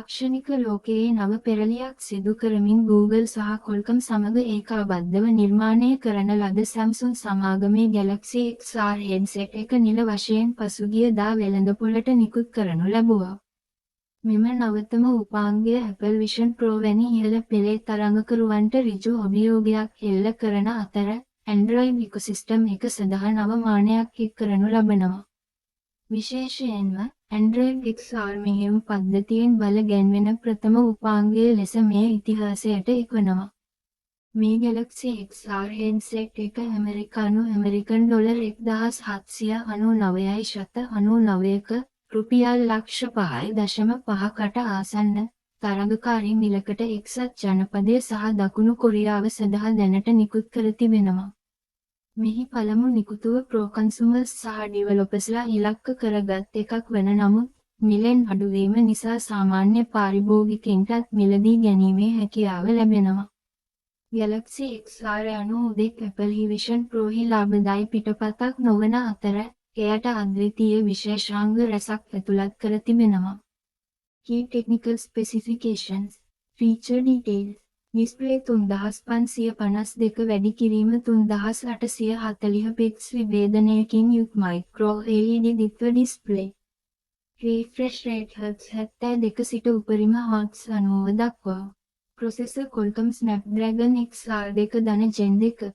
තාක්ෂණික ලෝකයේ නව පෙරළියක් සිදු කරමින් Google සහ Qualcomm සමග ඒකාබද්ධව නිර්මාණය කරන ලද Samsung සමාගමේ Galaxy XR headset එක නිල වශයෙන් පසුගිය දා වෙළඳපොළට නිකුත් කරනු ලැබුවා. මෙම නවතම උපාංගය Apple Vision Pro වැනි ඉහළ පෙළේ තරඟකරුවන්ට ඍජු අභියෝගයක් එල්ල කරන අතර Android ecosystem එක සඳහා නව මානයක් එක් කරනු ලබනවා. විශේෂයෙන්ම Android XR මෙහෙයුම් පද්ධතියෙන් බල ගැන්වෙන ප්‍රථම උපාංගය ලෙස මේ ඉතිහාසයට එක්වනවා. මේ Galaxy XR headset එක ඇමරිකන් ඩොලර් 1799.99ක රුපියල් ලක්ෂ 5.5කට ආසන්න තරඟකාරී මිලකට එක්සත් ජනපදය සහ දකුණු කොරියාව සඳහා දැනට නිකුත් කර තිබෙනවා. මෙහි පළමු නිකුතුව Pro Consumers සහ ඩිවලොපර්ස්ලා ඉලක්ක කරගත් එකක් වන නමුත් මිලෙන් අඩුවීම නිසා සාමාන්‍ය පාරිභෝගිකයින්ටත් මිලදී ගැනීමේ හැකියාව ලැබෙනවා. Galaxy XR යනු උදෙක් Apple Vision Pro හි ලාභදායී පිටපතක් නොවන අතර එයට අද්විතීය විශේෂාංග රැසක් ඇතුළත් කර තිබෙනවා. Key Technical Specifications Feature Details Display 3552 වැඩි කිරීම 3840 පික්ස් විභේදනයකින් යුත් මයික්‍රෝ LED දිත්ව ඩිස්ප්ලේ. Refresh rate Hz 72 සිට උපරිම Hz 90 දක්වා. Processor Qualcomm Snapdragon XR2 ධන Gen 2.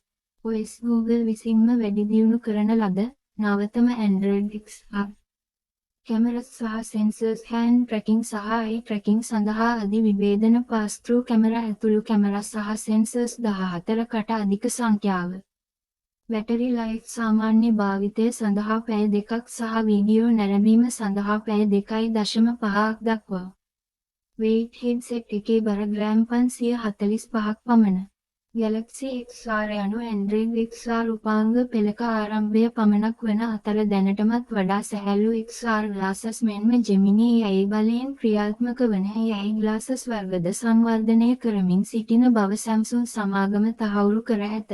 OS Google විසින්ම වැඩි දියුණු කරන ලද නවතම Android XR. Cameras සහ sensors hand tracking සහ eye tracking සඳහා අධි විභේදන pass-through camera ඇතුළු කැමරා සහ sensors 14කට අධික සංඛ්‍යාව. Battery life සාමාන්‍ය භාවිතය සඳහා පැය 2ක් සහ වීඩියෝ නැරඹීම සඳහා පැය 2.5ක් දක්වා. Weight headset එකේ බර ග්‍රෑම් 545ක් පමණ. Galaxy XR යනු Android XR උපාංග පෙළක ආරම්භය පමණක් වන අතර දැනටමත් වඩා සැහැල්ලු XR glasses මෙන්ම Gemini AI බලයෙන් ක්‍රියාත්මක වන AI glasses වර්ගද සංවර්ධනය කරමින් සිටින බව Samsung සමාගම තහවුරු කර ඇත.